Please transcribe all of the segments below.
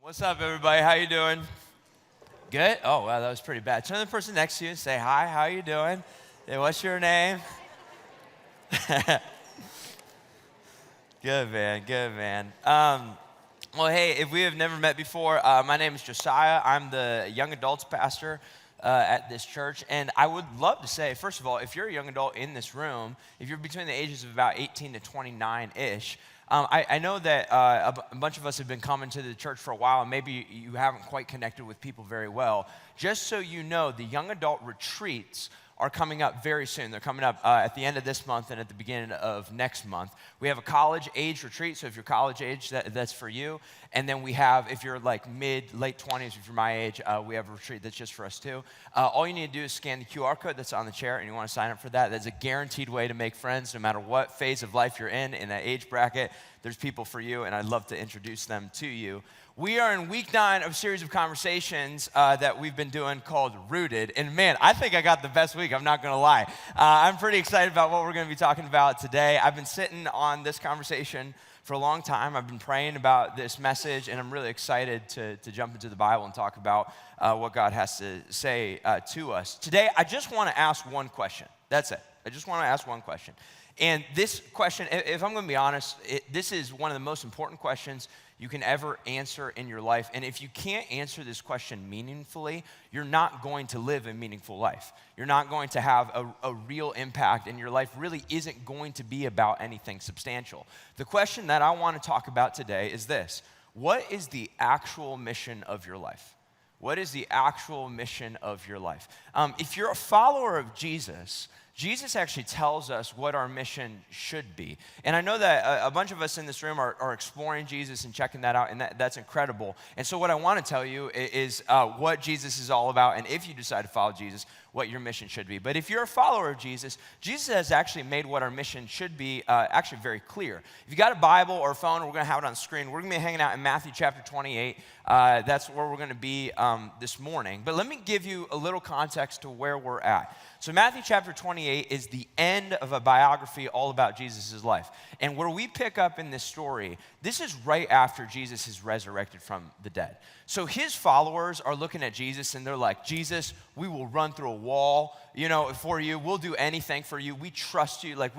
What's up, everybody? How you doing? Good? Oh, wow, that was pretty bad. Turn to the person next to you and say, hi, how you doing? Hey, what's your name? Good, man, good, man. Well, hey, if we have never met before, my name is Josiah. I'm the young adults pastor at this church. And I would love to say, first of all, if you're a young adult in this room, if you're between the ages of about 18 to 29-ish, I know that a bunch of us have been coming to the church for a while, and maybe you haven't quite connected with people very well. Just so you know, the young adult retreats are coming up very soon. They're coming up at the end of this month and at the beginning of next month. We have a college age retreat, so if you're college age, that's for you. And then we have, if you're like late 20s, if you're my age, we have a retreat that's just for us too. All you need to do is scan the QR code that's on the chair, and you want to sign up for that. That's a guaranteed way to make friends no matter what phase of life you're in that age bracket. There's people for you, and I'd love to introduce them to you. We are in week 9 of a series of conversations that we've been doing called Rooted. And man, I think I got the best week, I'm not gonna lie. I'm pretty excited about what we're gonna be talking about today. I've been sitting on this conversation for a long time. I've been praying about this message, and I'm really excited to jump into the Bible and talk about what God has to say to us. Today, I just wanna ask one question. That's it. I just wanna ask one question. And this question, if I'm gonna be honest, this is one of the most important questions you can ever answer in your life. And if you can't answer this question meaningfully, you're not going to live a meaningful life. You're not going to have a real impact, and your life really isn't going to be about anything substantial. The question that I want to talk about today is this: what is the actual mission of your life? What is the actual mission of your life? If you're a follower of Jesus, Jesus actually tells us what our mission should be. And I know that a bunch of us in this room are exploring Jesus and checking that out, and that's incredible. And so what I want to tell you is what Jesus is all about, and if you decide to follow Jesus, what your mission should be. But if you're a follower of Jesus, Jesus has actually made what our mission should be actually very clear. If you got a Bible or a phone, we're going to have it on the screen. We're going to be hanging out in Matthew chapter 28. That's where we're going to be this morning. But let me give you a little context to where we're at. So Matthew chapter 28 is the end of a biography all about Jesus' life. And where we pick up in this story, this is right after Jesus is resurrected from the dead. So his followers are looking at Jesus and they're like, Jesus, we will run through a wall, for you. We'll do anything for you. We trust you. Like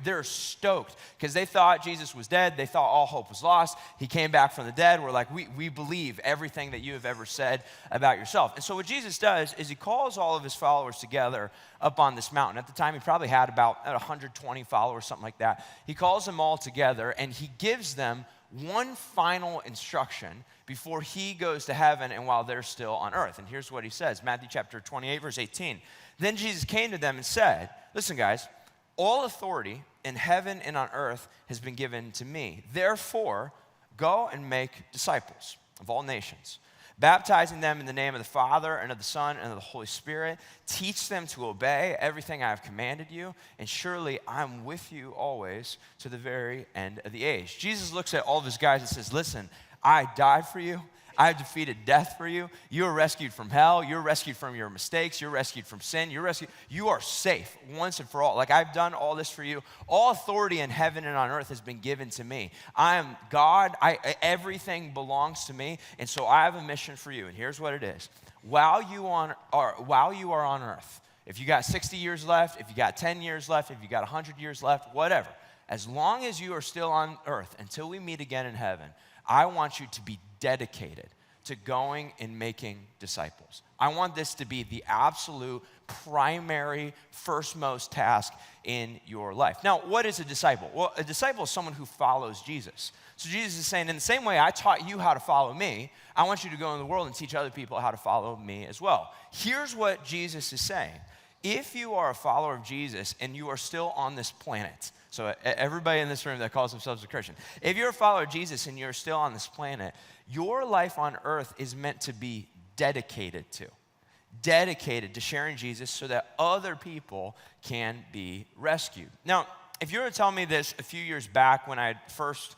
they're stoked because they thought Jesus was dead. They thought all hope was lost. He came back from the dead. We're like, we believe everything that you have ever said about yourself. And so what Jesus does is he calls all of his followers together up on this mountain. At the time, he probably had about 120 followers, something like that. He calls them all together and he gives them one final instruction before he goes to heaven and while they're still on earth. And here's what he says, Matthew chapter 28, verse 18. Then Jesus came to them and said, listen, guys, all authority in heaven and on earth has been given to me. Therefore, go and make disciples of all nations, baptizing them in the name of the Father and of the Son and of the Holy Spirit. Teach them to obey everything I have commanded you, and surely I'm with you always to the very end of the age. Jesus looks at all of his guys and says, listen, I died for you. I defeated death for you. You are rescued from hell. You're rescued from your mistakes. You're rescued from sin. You are safe once and for all. Like, I've done all this for you. All authority in heaven and on earth has been given to me. I am God. Everything belongs to me. And so I have a mission for you. And here's what it is. While you are on earth, if you got 60 years left, if you got 10 years left, if you got 100 years left, whatever, as long as you are still on earth until we meet again in heaven, I want you to be dedicated to going and making disciples. I want this to be the absolute primary, firstmost task in your life. Now, what is a disciple? Well, a disciple is someone who follows Jesus. So Jesus is saying, in the same way I taught you how to follow me, I want you to go in the world and teach other people how to follow me as well. Here's what Jesus is saying. If you are a follower of Jesus and you are still on this planet, so everybody in this room that calls themselves a Christian, if you're a follower of Jesus and you're still on this planet, your life on earth is meant to be dedicated to sharing Jesus so that other people can be rescued. Now, if you were to tell me this a few years back when I first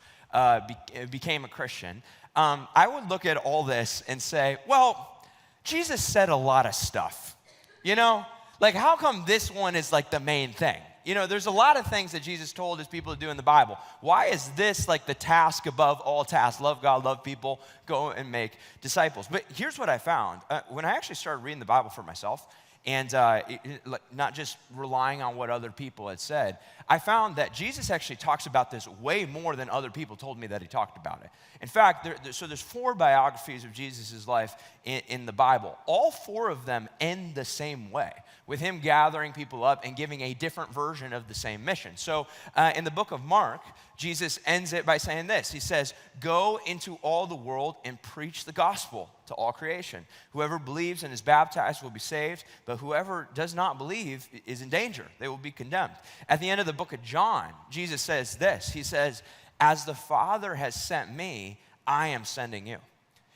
became a Christian, I would look at all this and say, well, Jesus said a lot of stuff, Like, how come this one is like the main thing? there's a lot of things that Jesus told his people to do in the Bible. Why is this like the task above all tasks? Love God, love people, go and make disciples. But here's what I found. When I actually started reading the Bible for myself, and not just relying on what other people had said, I found that Jesus actually talks about this way more than other people told me that he talked about it. In fact, there's 4 biographies of Jesus' life in the Bible. All 4 of them end the same way, with him gathering people up and giving a different version of the same mission. So in the book of Mark, Jesus ends it by saying this. He says, "Go into all the world and preach the gospel to all creation. Whoever believes and is baptized will be saved, but whoever does not believe is in danger. They will be condemned." At the end of the book of John, Jesus says this. He says, "As the Father has sent me, I am sending you."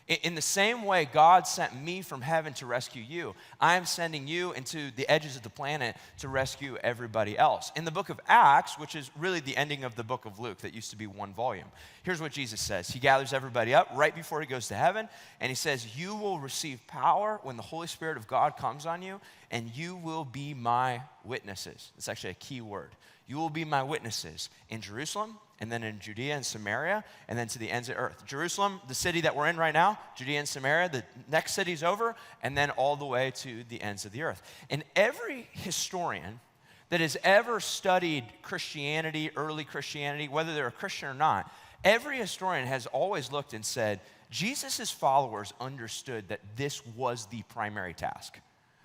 In the same way God sent me from heaven to rescue you, I am sending you into the edges of the planet to rescue everybody else. In the book of Acts, which is really the ending of the book of Luke that used to be 1 volume, here's what Jesus says. He gathers everybody up right before he goes to heaven, and he says, "You will receive power when the Holy Spirit of God comes on you, and you will be my witnesses." It's actually a key word. "You will be my witnesses in Jerusalem, and then in Judea and Samaria, and then to the ends of earth." Jerusalem, the city that we're in right now, Judea and Samaria, the next city's over, and then all the way to the ends of the earth. And every historian that has ever studied Christianity, early Christianity, whether they're a Christian or not, every historian has always looked and said, Jesus' followers understood that this was the primary task.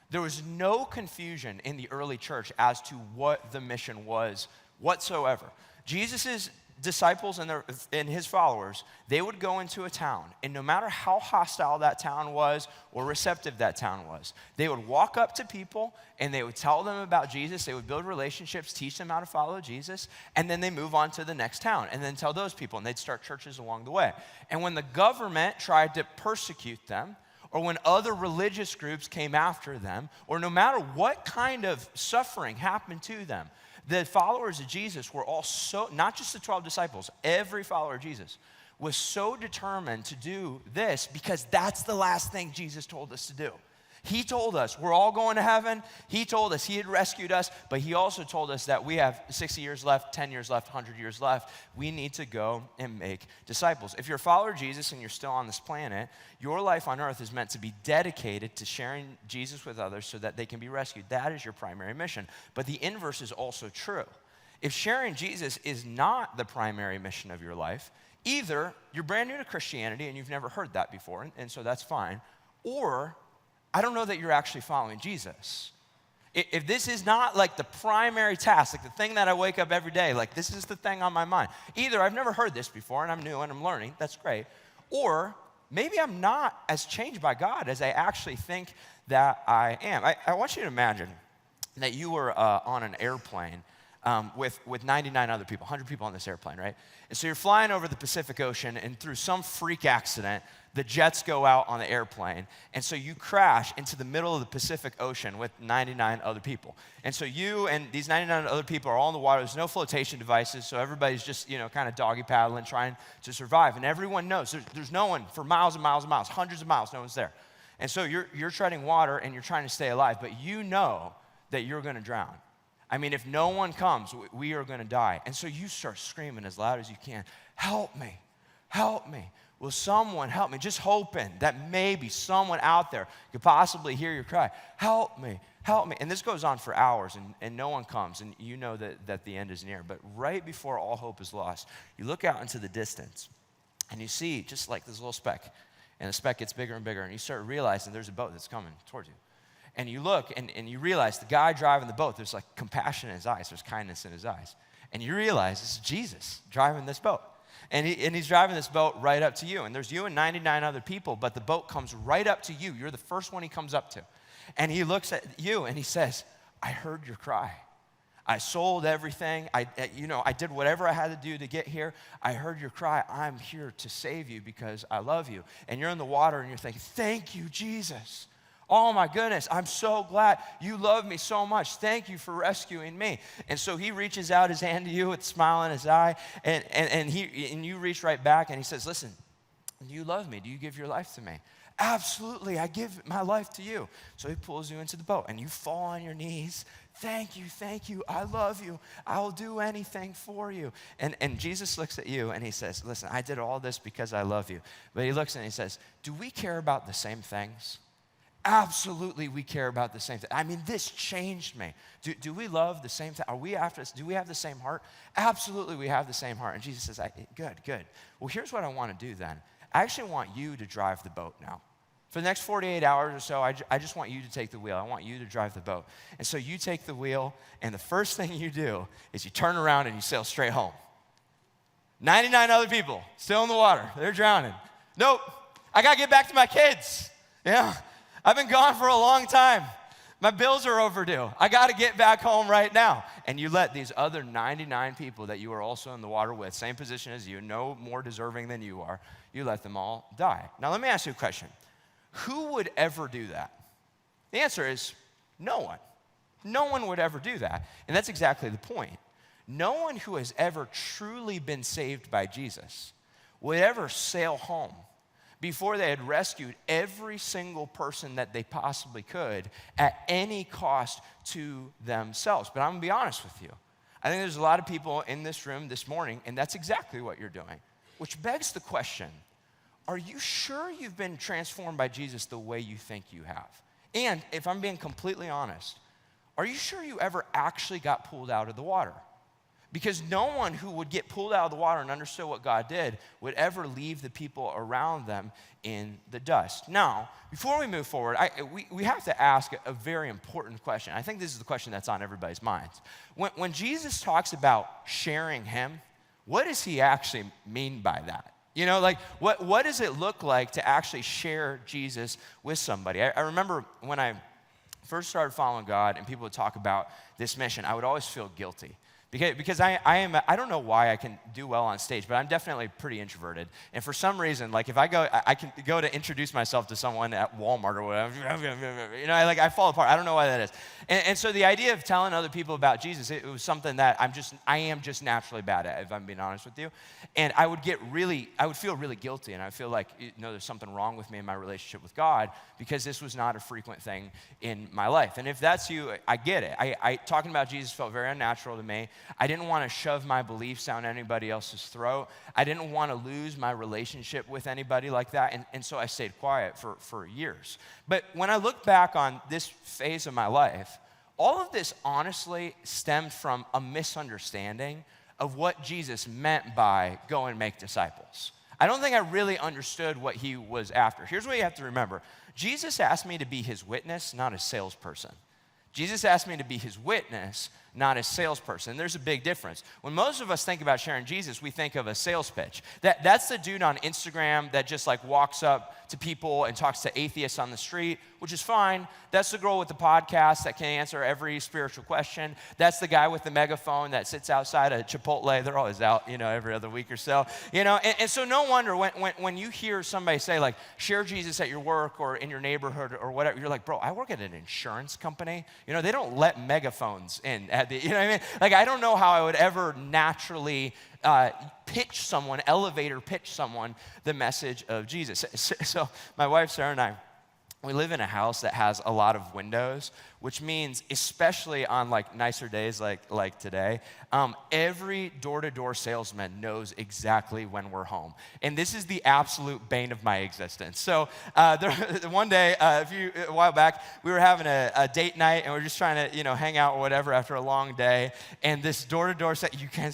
There was no confusion in the early church as to what the mission was whatsoever. Jesus' disciples and his followers, they would go into a town, and no matter how hostile that town was or receptive that town was, they would walk up to people and they would tell them about Jesus. They would build relationships, teach them how to follow Jesus, and then they move on to the next town and then tell those people, and they'd start churches along the way. And when the government tried to persecute them, or when other religious groups came after them, or no matter what kind of suffering happened to them, the followers of Jesus were all so, not just the 12 disciples, every follower of Jesus was so determined to do this because that's the last thing Jesus told us to do. He told us we're all going to heaven. He told us he had rescued us, but he also told us that we have 60 years left, 10 years left, 100 years left. We need to go and make disciples. If you're a follower of Jesus and you're still on this planet, your life on earth is meant to be dedicated to sharing Jesus with others so that they can be rescued. That is your primary mission. But the inverse is also true. If sharing Jesus is not the primary mission of your life, either you're brand new to Christianity and you've never heard that before, and so that's fine, or I don't know that you're actually following Jesus. If this is not like the primary task, like the thing that I wake up every day, like this is the thing on my mind, either I've never heard this before and I'm new and I'm learning, that's great, or maybe I'm not as changed by God as I actually think that I am. I want you to imagine that you were on an airplane with 99 other people, 100 people on this airplane, right? And so you're flying over the Pacific Ocean, and through some freak accident, the jets go out on the airplane, and so you crash into the middle of the Pacific Ocean with 99 other people. And so you and these 99 other people are all in the water. There's no flotation devices, so everybody's just, kind of doggy paddling, trying to survive. And everyone knows there's no one for miles and miles and miles, hundreds of miles, no one's there. And so you're treading water, and you're trying to stay alive, but you know that you're going to drown. I mean, if no one comes, we are going to die. And so you start screaming as loud as you can, "Help me, help me. Will someone help me?" Just hoping that maybe someone out there could possibly hear your cry. "Help me, help me." And this goes on for hours, and no one comes, and you know that the end is near. But right before all hope is lost, you look out into the distance, and you see just like this little speck, and the speck gets bigger and bigger, and you start realizing there's a boat that's coming towards you. And you look, and you realize the guy driving the boat, there's like compassion in his eyes, there's kindness in his eyes. And you realize it's Jesus driving this boat. And he's driving this boat right up to you. And there's you and 99 other people, but the boat comes right up to you. You're the first one he comes up to. And he looks at you and he says, "I heard your cry. I sold everything. I did whatever I had to do to get here. I heard your cry. I'm here to save you because I love you." And you're in the water and you're thinking, "Thank you, Jesus. Oh my goodness, I'm so glad you love me so much. Thank you for rescuing me." And so he reaches out his hand to you with a smile in his eye, and you reach right back and he says, "Listen, Do you love me? Do you give your life to me? Absolutely, I give my life to you. So he pulls you into the boat and you fall on your knees. Thank you, I love you. I'll do anything for you. And Jesus looks at you and he says, listen, I did all this because I love you. But he looks and he says, do we care about the same things? Absolutely, we care about the same thing. I mean, this changed me. Do we love the same thing? Are we after this? Do we have the same heart? Absolutely, we have the same heart. And Jesus says, good. Well, here's what I want to do then. I actually want you to drive the boat now. For the next 48 hours or so, I just want you to take the wheel. I want you to drive the boat. And so you take the wheel, and the first thing you do is you turn around and you sail straight home. 99 other people still in the water. They're drowning. Nope, I got to get back to my kids. Yeah, I've been gone for a long time. My bills are overdue. I got to get back home right now. And you let these other 99 people that you are also in the water with, same position as you, no more deserving than you are, you let them all die. Now, let me ask you a question. Who would ever do that? The answer is no one. No one would ever do that. And that's exactly the point. No one who has ever truly been saved by Jesus would ever sail home before they had rescued every single person that they possibly could at any cost to themselves. But I'm going to be honest with you. I think there's a lot of people in this room this morning, and that's exactly what you're doing, which begs the question, are you sure you've been transformed by Jesus the way you think you have? And if I'm being completely honest, are you sure you ever actually got pulled out of the water? Because no one who would get pulled out of the water and understood what God did would ever leave the people around them in the dust. Now, before we move forward, we have to ask a very important question. I think this is the question that's on everybody's minds. When Jesus talks about sharing him, what does he actually mean by that? You know, like, what does it look like to actually share Jesus with somebody? I remember when I first started following God and people would talk about this mission, I would always feel guilty. Because I don't know why I can do well on stage, but I'm definitely pretty introverted. And for some reason, like if I can go to introduce myself to someone at Walmart or whatever, you know, I fall apart. I don't know why that is. And so the idea of telling other people about Jesus, it was something that I am just naturally bad at, if I'm being honest with you. And I would feel really guilty, and I feel like, you know, there's something wrong with me in my relationship with God because this was not a frequent thing in my life. And if that's you, I get it. Talking about Jesus felt very unnatural to me. I didn't want to shove my beliefs down anybody else's throat. I didn't want to lose my relationship with anybody like that, and so I stayed quiet for years. But when I look back on this phase of my life, all of this honestly stemmed from a misunderstanding of what Jesus meant by go and make disciples. I don't think I really understood what he was after. Here's what you have to remember. Jesus asked me to be his witness, not a salesperson. Jesus asked me to be his witness, not a salesperson. There's a big difference. When most of us think about sharing Jesus, we think of a sales pitch. That's the dude on Instagram that just like walks up to people and talks to atheists on the street, which is fine. That's the girl with the podcast that can answer every spiritual question. That's the guy with the megaphone that sits outside a Chipotle. They're always out, you know, every other week or so. You know, and so no wonder when you hear somebody say like, share Jesus at your work or in your neighborhood or whatever, you're like, bro, I work at an insurance company. You know, they don't let megaphones in at the, you know what I mean? Like, I don't know how I would ever naturally elevator pitch someone the message of Jesus. So my wife, Sarah, and I, we live in a house that has a lot of windows, which means, especially on like nicer days like today, every door-to-door salesman knows exactly when we're home. And this is the absolute bane of my existence. So one day, a while back, we were having a date night, and we were just trying to, you know, hang out or whatever after a long day. And this door-to-door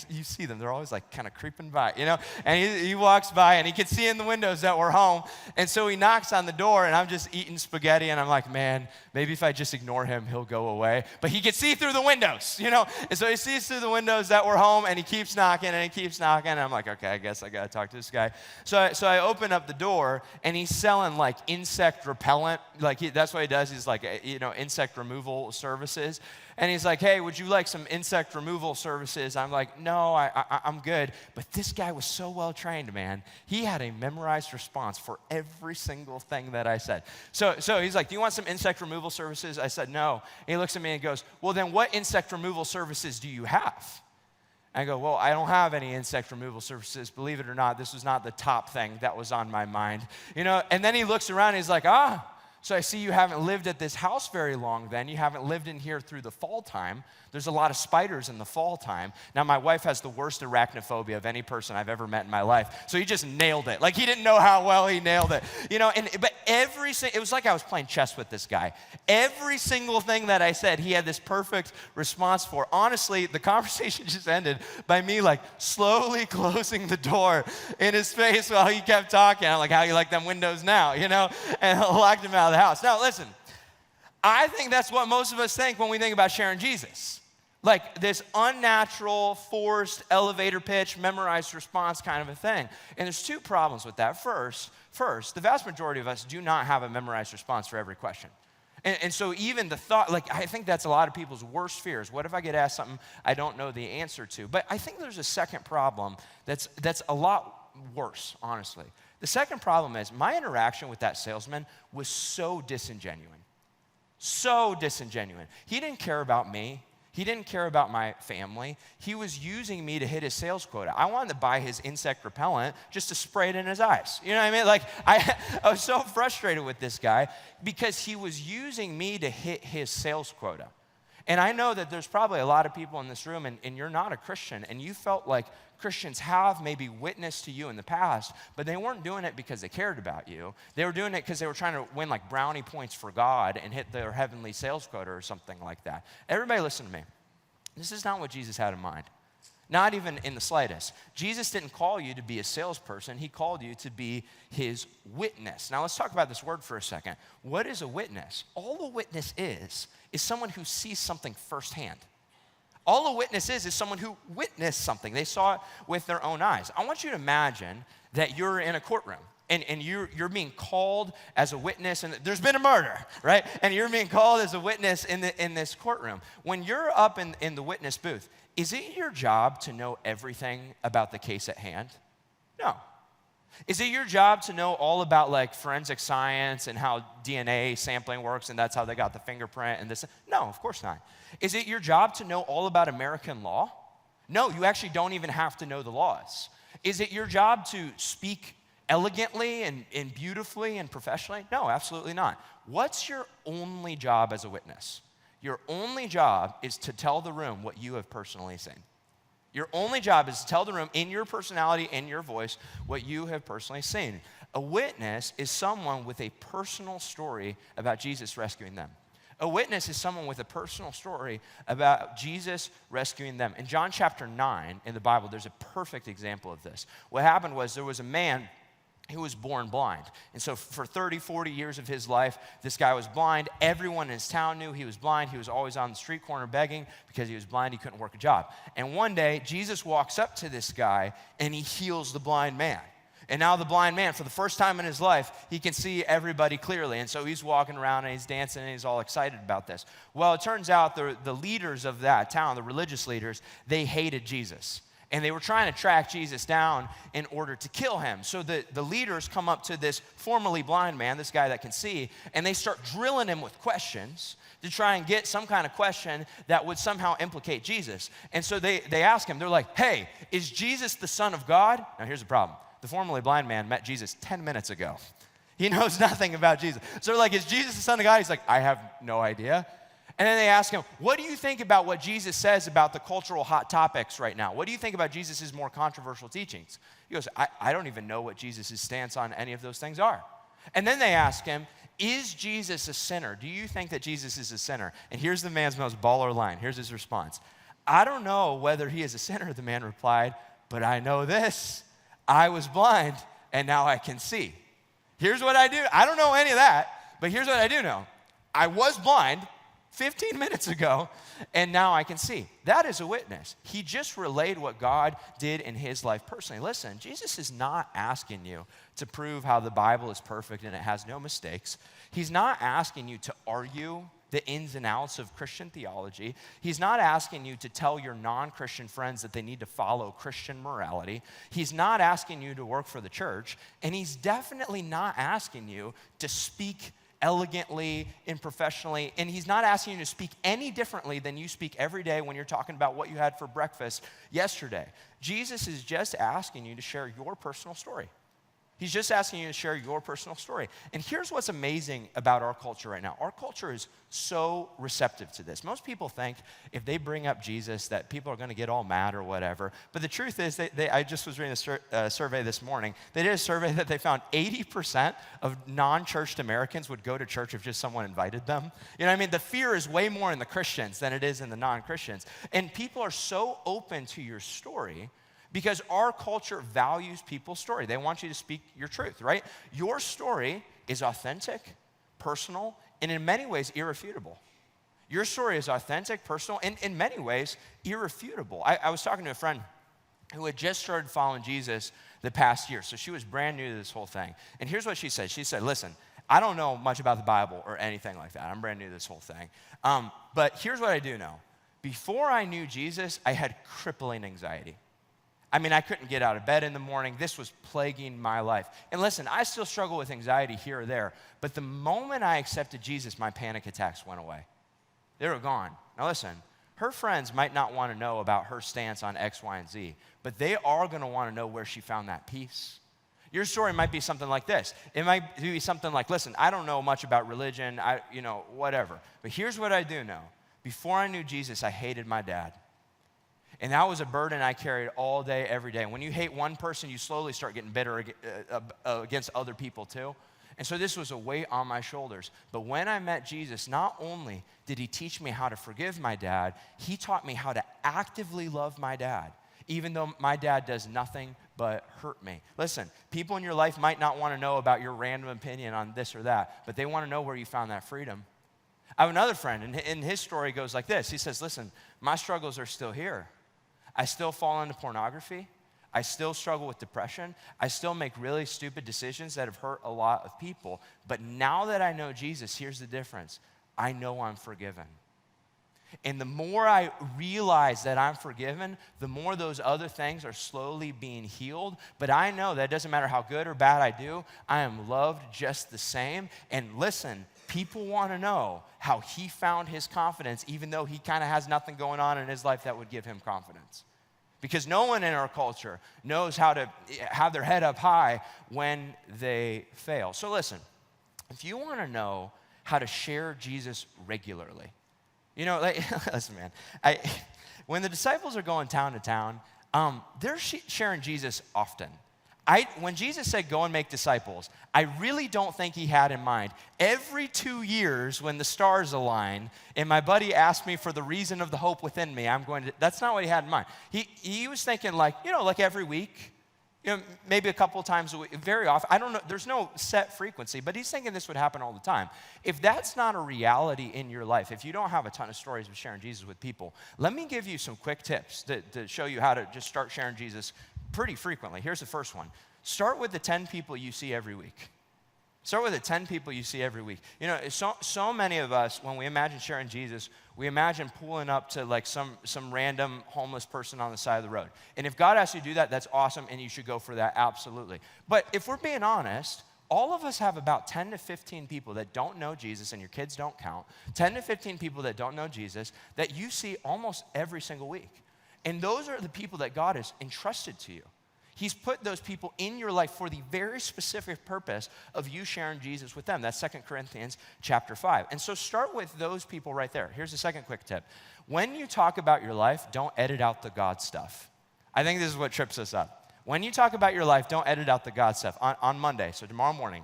you see them. They're always like kind of creeping by, you know. And he walks by, and he can see in the windows that we're home. And so he knocks on the door, and I'm just eating spaghetti, and I'm like, man, maybe if I just ignore him, he'll go away. But he can see through the windows, you know. And so he sees through the windows that we're home, and he keeps knocking, and I'm like, okay, I guess I got to talk to this guy. So I open up the door, and he's selling like insect repellent. Like that's what he does. He's like, you know, insect removal services. And he's like, hey, would you like some insect removal services? I'm like, no, I'm good. But this guy was so well trained, man. He had a memorized response for every single thing that I said. So he's like, do you want some insect removal services? I said, no. And he looks at me and goes, well, then what insect removal services do you have? And I go, well, I don't have any insect removal services. Believe it or not, this was not the top thing that was on my mind. And then he looks around and he's like, so I see you haven't lived at this house very long then. You haven't lived in here through the fall time. There's a lot of spiders in the fall time. Now, my wife has the worst arachnophobia of any person I've ever met in my life. So he just nailed it. Like, he didn't know how well he nailed it. But it was like I was playing chess with this guy. Every single thing that I said, he had this perfect response for. Honestly, the conversation just ended by me, like, slowly closing the door in his face while he kept talking. I'm like, how you like them windows now, And I locked him out of the house. Now, listen, I think that's what most of us think when we think about sharing Jesus. Like this unnatural, forced, elevator pitch, memorized response kind of a thing. And there's two problems with that. First, the vast majority of us do not have a memorized response for every question. And so even the thought, I think that's a lot of people's worst fears. What if I get asked something I don't know the answer to? But I think there's a second problem that's a lot worse, honestly. The second problem is my interaction with that salesman was so disingenuous. So disingenuous. He didn't care about me. He didn't care about my family. He was using me to hit his sales quota. I wanted to buy his insect repellent just to spray it in his eyes. You know what I mean? I was so frustrated with this guy because he was using me to hit his sales quota. And I know that there's probably a lot of people in this room, and you're not a Christian, and you felt like Christians have maybe witnessed to you in the past, but they weren't doing it because they cared about you. They were doing it because they were trying to win brownie points for God and hit their heavenly sales quota or something like that. Everybody listen to me. This is not what Jesus had in mind. Not even in the slightest. Jesus didn't call you to be a salesperson. He called you to be his witness. Now let's talk about this word for a second. What is a witness? All a witness is someone who sees something firsthand. All a witness is someone who witnessed something. They saw it with their own eyes. I want you to imagine that you're in a courtroom and you're being called as a witness, and there's been a murder, right? And you're being called as a witness in this courtroom. When you're up in the witness booth, is it your job to know everything about the case at hand? No. Is it your job to know all about forensic science and how DNA sampling works and that's how they got the fingerprint and this? No, of course not. Is it your job to know all about American law? No, you actually don't even have to know the laws. Is it your job to speak elegantly and beautifully and professionally? No, absolutely not. What's your only job as a witness? Your only job is to tell the room what you have personally seen. Your only job is to tell the room in your personality and your voice what you have personally seen. A witness is someone with a personal story about Jesus rescuing them. A witness is someone with a personal story about Jesus rescuing them. In John chapter 9 in the Bible, there's a perfect example of this. What happened was there was a man who was born blind. And so for 30, 40 years of his life, this guy was blind. Everyone in his town knew he was blind. He was always on the street corner begging because he was blind. He couldn't work a job. And one day, Jesus walks up to this guy and he heals the blind man. And now the blind man, for the first time in his life, he can see everybody clearly. And so he's walking around and he's dancing and he's all excited about this. Well, it turns out the leaders of that town, the religious leaders, they hated Jesus. And they were trying to track Jesus down in order to kill him. So the leaders come up to this formerly blind man, this guy that can see, and they start drilling him with questions to try and get some kind of question that would somehow implicate Jesus. And so they ask him, they're like, hey, is Jesus the Son of God? Now here's the problem. The formerly blind man met Jesus 10 minutes ago. He knows nothing about Jesus. So they're like, is Jesus the Son of God? He's like, I have no idea. And then they ask him, what do you think about what Jesus says about the cultural hot topics right now? What do you think about Jesus' more controversial teachings? He goes, I don't even know what Jesus' stance on any of those things are. And then they ask him, is Jesus a sinner? Do you think that Jesus is a sinner? And here's the man's most baller line. Here's his response. I don't know whether he is a sinner, the man replied, but I know this. I was blind, and now I can see. Here's what I do. I don't know any of that, but here's what I do know. I was blind 15 minutes ago, and now I can see. That is a witness. He just relayed what God did in his life personally. Listen, Jesus is not asking you to prove how the Bible is perfect and it has no mistakes. He's not asking you to argue the ins and outs of Christian theology. He's not asking you to tell your non-Christian friends that they need to follow Christian morality. He's not asking you to work for the church, and he's definitely not asking you to speak elegantly and professionally, and he's not asking you to speak any differently than you speak every day when you're talking about what you had for breakfast yesterday. Jesus is just asking you to share your personal story. He's just asking you to share your personal story. And here's what's amazing about our culture right now. Our culture is so receptive to this. Most people think if they bring up Jesus that people are going to get all mad or whatever. But the truth is, I just was reading a survey this morning. They did a survey that they found 80% of non-churched Americans would go to church if just someone invited them. You know what I mean? The fear is way more in the Christians than it is in the non-Christians. And people are so open to your story because our culture values people's story. They want you to speak your truth, right? Your story is authentic, personal, and in many ways irrefutable. Your story is authentic, personal, and in many ways irrefutable. I was talking to a friend who had just started following Jesus the past year. So she was brand new to this whole thing. And here's what she said. She said, listen, I don't know much about the Bible or anything like that. I'm brand new to this whole thing. But here's what I do know. Before I knew Jesus, I had crippling anxiety. I mean, I couldn't get out of bed in the morning. This was plaguing my life. And listen, I still struggle with anxiety here or there, but the moment I accepted Jesus, my panic attacks went away. They were gone. Now listen, her friends might not want to know about her stance on X, Y, and Z, but they are going to want to know where she found that peace. Your story might be something like this. It might be something like, listen, I don't know much about religion, whatever. But here's what I do know. Before I knew Jesus, I hated my dad. And that was a burden I carried all day, every day. And when you hate one person, you slowly start getting bitter against other people too. And so this was a weight on my shoulders. But when I met Jesus, not only did he teach me how to forgive my dad, he taught me how to actively love my dad, even though my dad does nothing but hurt me. Listen, people in your life might not want to know about your random opinion on this or that, but they want to know where you found that freedom. I have another friend, and his story goes like this. He says, listen, my struggles are still here. I still fall into pornography. I still struggle with depression. I still make really stupid decisions that have hurt a lot of people. But now that I know Jesus, here's the difference. I know I'm forgiven. And the more I realize that I'm forgiven, the more those other things are slowly being healed. But I know that it doesn't matter how good or bad I do, I am loved just the same. And listen, people want to know how he found his confidence, even though he kind of has nothing going on in his life that would give him confidence. Because no one in our culture knows how to have their head up high when they fail. So listen, if you want to know how to share Jesus regularly, listen, man, when the disciples are going town to town, they're sharing Jesus often. When Jesus said, go and make disciples, I really don't think he had in mind, every 2 years when the stars align and my buddy asked me for the reason of the hope within me, that's not what he had in mind. He was thinking like every week, maybe a couple times a week, very often. I don't know, there's no set frequency, but he's thinking this would happen all the time. If that's not a reality in your life, if you don't have a ton of stories of sharing Jesus with people, let me give you some quick tips to show you how to just start sharing Jesus pretty frequently. Here's the first one. Start with the 10 people you see every week. Start with the 10 people you see every week. So many of us, when we imagine sharing Jesus, we imagine pulling up to like some random homeless person on the side of the road. And if God asks you to do that, that's awesome, and you should go for that, absolutely. But if we're being honest, all of us have about 10 to 15 people that don't know Jesus, and your kids don't count, 10 to 15 people that don't know Jesus that you see almost every single week. And those are the people that God has entrusted to you. He's put those people in your life for the very specific purpose of you sharing Jesus with them. That's 2 Corinthians chapter 5. And so start with those people right there. Here's the second quick tip. When you talk about your life, don't edit out the God stuff. I think this is what trips us up. When you talk about your life, don't edit out the God stuff. On Monday, so tomorrow morning,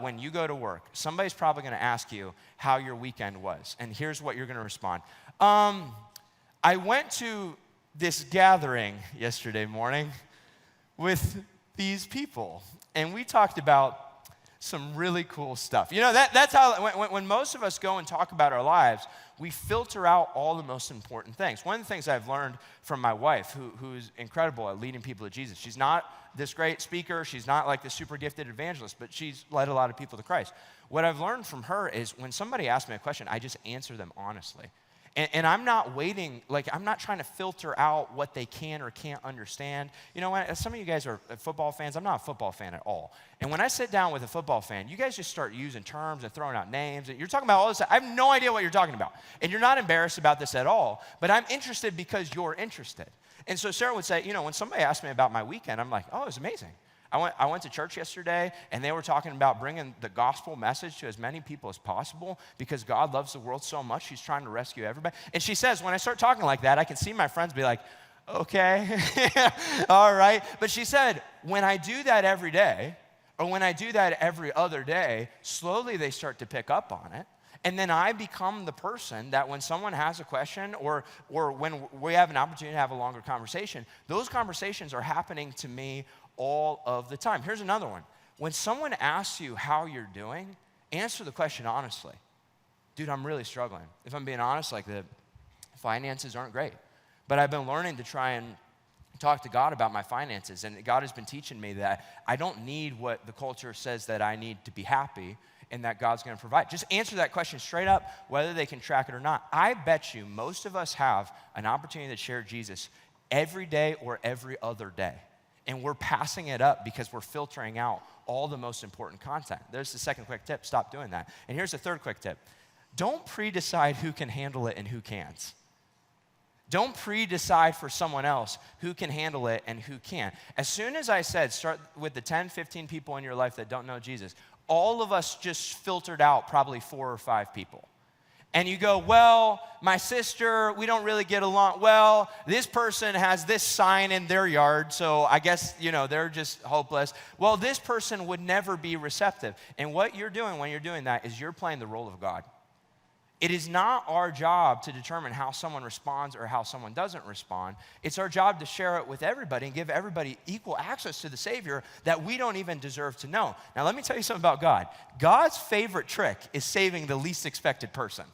when you go to work, somebody's probably going to ask you how your weekend was. And here's what you're going to respond. I went to this gathering yesterday morning with these people, and we talked about some really cool stuff. That's how, when most of us go and talk about our lives, we filter out all the most important things. One of the things I've learned from my wife, who's incredible at leading people to Jesus, she's not this great speaker, she's not like the super gifted evangelist, but she's led a lot of people to Christ. What I've learned from her is when somebody asks me a question, I just answer them honestly. And I'm not waiting, like I'm not trying to filter out what they can or can't understand. You know what, some of you guys are football fans. I'm not a football fan at all. And when I sit down with a football fan, you guys just start using terms and throwing out names. And you're talking about all this stuff. I have no idea what you're talking about. And you're not embarrassed about this at all. But I'm interested because you're interested. And so Sarah would say, when somebody asked me about my weekend, I'm like, oh, it was amazing. I went to church yesterday, and they were talking about bringing the gospel message to as many people as possible because God loves the world so much, he's trying to rescue everybody. And she says, when I start talking like that, I can see my friends be like, okay, all right. But she said, when I do that every day, or when I do that every other day, slowly they start to pick up on it. And then I become the person that when someone has a question or when we have an opportunity to have a longer conversation, those conversations are happening to me all of the time. Here's another one. When someone asks you how you're doing, answer the question honestly. Dude, I'm really struggling. If I'm being honest, like the finances aren't great. But I've been learning to try and talk to God about my finances. And God has been teaching me that I don't need what the culture says that I need to be happy and that God's going to provide. Just answer that question straight up, whether they can track it or not. I bet you most of us have an opportunity to share Jesus every day or every other day. And we're passing it up because we're filtering out all the most important content. There's the second quick tip. Stop doing that. And here's the third quick tip. Don't pre-decide who can handle it and who can't. Don't pre-decide for someone else who can handle it and who can't. As soon as I said, start with the 10, 15 people in your life that don't know Jesus, all of us just filtered out probably 4 or 5 people. And you go, well, my sister, we don't really get along. Well, this person has this sign in their yard, so I guess, they're just hopeless. Well, this person would never be receptive. And what you're doing when you're doing that is you're playing the role of God. It is not our job to determine how someone responds or how someone doesn't respond. It's our job to share it with everybody and give everybody equal access to the Savior that we don't even deserve to know. Now, let me tell you something about God. God's favorite trick is saving the least expected person.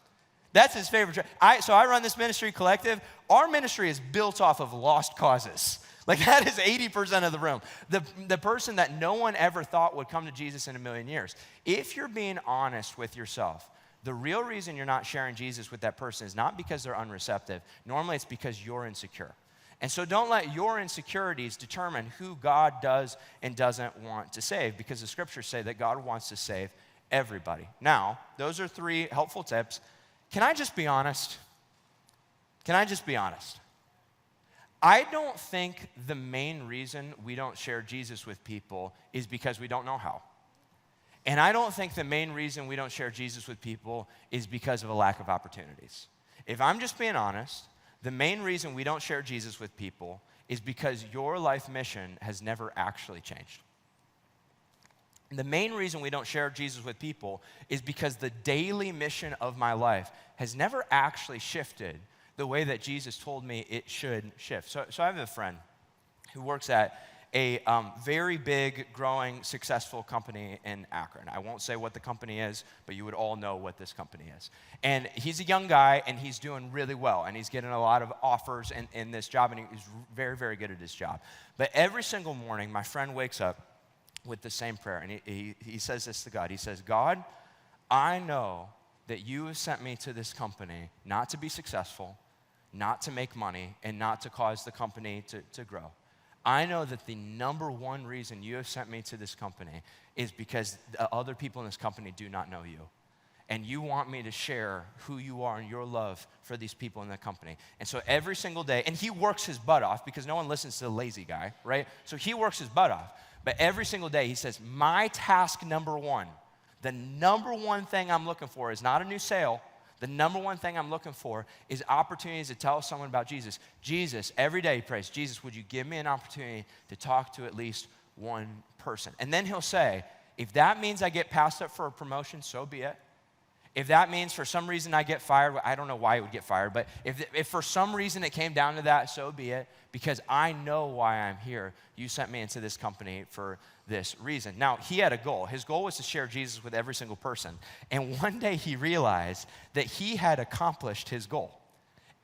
That's his favorite trick. So I run this ministry collective. Our ministry is built off of lost causes. Like that is 80% of the room. The person that no one ever thought would come to Jesus in a million years. If you're being honest with yourself, the real reason you're not sharing Jesus with that person is not because they're unreceptive. Normally it's because you're insecure. And so don't let your insecurities determine who God does and doesn't want to save, because the scriptures say that God wants to save everybody. Now, those are 3 helpful tips. Can I just be honest? I don't think the main reason we don't share Jesus with people is because we don't know how. And I don't think the main reason we don't share Jesus with people is because of a lack of opportunities. If I'm just being honest, the main reason we don't share Jesus with people is because your life mission has never actually changed. The main reason we don't share Jesus with people is because the daily mission of my life has never actually shifted the way that Jesus told me it should shift. So I have a friend who works at a very big, growing, successful company in Akron. I won't say what the company is, but you would all know what this company is. And he's a young guy, and he's doing really well, and he's getting a lot of offers in this job, and he's very, very good at his job. But every single morning, my friend wakes up with the same prayer, and he says this to God. He says, God, I know that you have sent me to this company not to be successful, not to make money, and not to cause the company to grow. I know that the number one reason you have sent me to this company is because the other people in this company do not know you. And you want me to share who you are and your love for these people in the company. And so every single day, and he works his butt off because no one listens to the lazy guy, right? So he works his butt off. But every single day he says, my task number one, the number one thing I'm looking for is not a new sale. The number one thing I'm looking for is opportunities to tell someone about Jesus. Jesus, every day he prays, Jesus, would you give me an opportunity to talk to at least one person? And then he'll say, if that means I get passed up for a promotion, so be it. If that means for some reason I get fired, I don't know why he would get fired, but if for some reason it came down to that, so be it, because I know why I'm here. You sent me into this company for this reason. Now, he had a goal. His goal was to share Jesus with every single person. And one day he realized that he had accomplished his goal.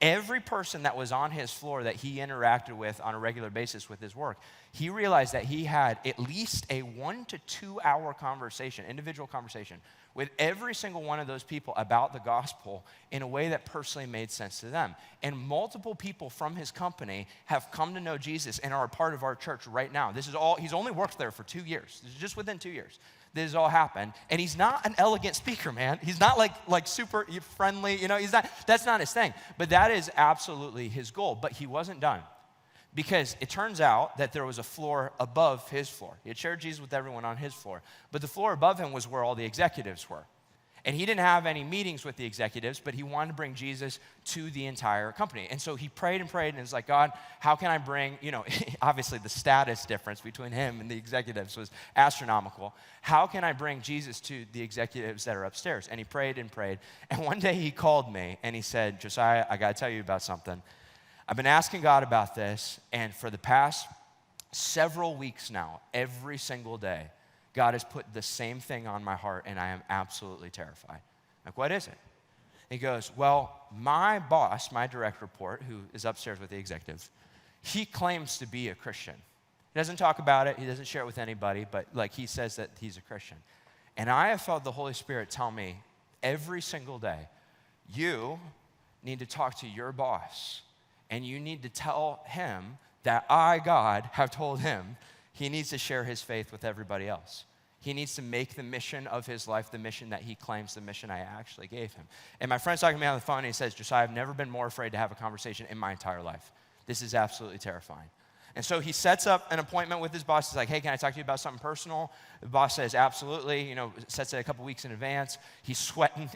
every person that was on his floor that he interacted with on a regular basis with his work, he realized that he had at least a 1 to 2 hour conversation, individual conversation, with every single one of those people about the gospel in a way that personally made sense to them. And multiple people from his company have come to know Jesus and are a part of our church right now. This is all, he's only worked there for 2 years. This is just within 2 years. This has all happened. And he's not an elegant speaker, man. He's not like super friendly, that's not his thing. But that is absolutely his goal. But he wasn't done. Because it turns out that there was a floor above his floor. He had shared Jesus with everyone on his floor. But the floor above him was where all the executives were. And he didn't have any meetings with the executives, but he wanted to bring Jesus to the entire company. And so he prayed and was like, God, how can I bring, obviously the status difference between him and the executives was astronomical. How can I bring Jesus to the executives that are upstairs? And he prayed. And one day he called me and he said, Josiah, I got to tell you about something. I've been asking God about this, and for the past several weeks now, every single day, God has put the same thing on my heart, and I am absolutely terrified. Like, what is it? He goes, well, my boss, my direct report, who is upstairs with the executives, he claims to be a Christian. He doesn't talk about it. He doesn't share it with anybody, but he says that he's a Christian. And I have felt the Holy Spirit tell me every single day, you need to talk to your boss. And you need to tell him that I, God, have told him he needs to share his faith with everybody else. He needs to make the mission of his life the mission that he claims the mission I actually gave him. And my friend's talking to me on the phone, and he says, Josiah, I've never been more afraid to have a conversation in my entire life. This is absolutely terrifying. And so he sets up an appointment with his boss. He's like, hey, can I talk to you about something personal? The boss says, absolutely. Sets it a couple weeks in advance. He's sweating,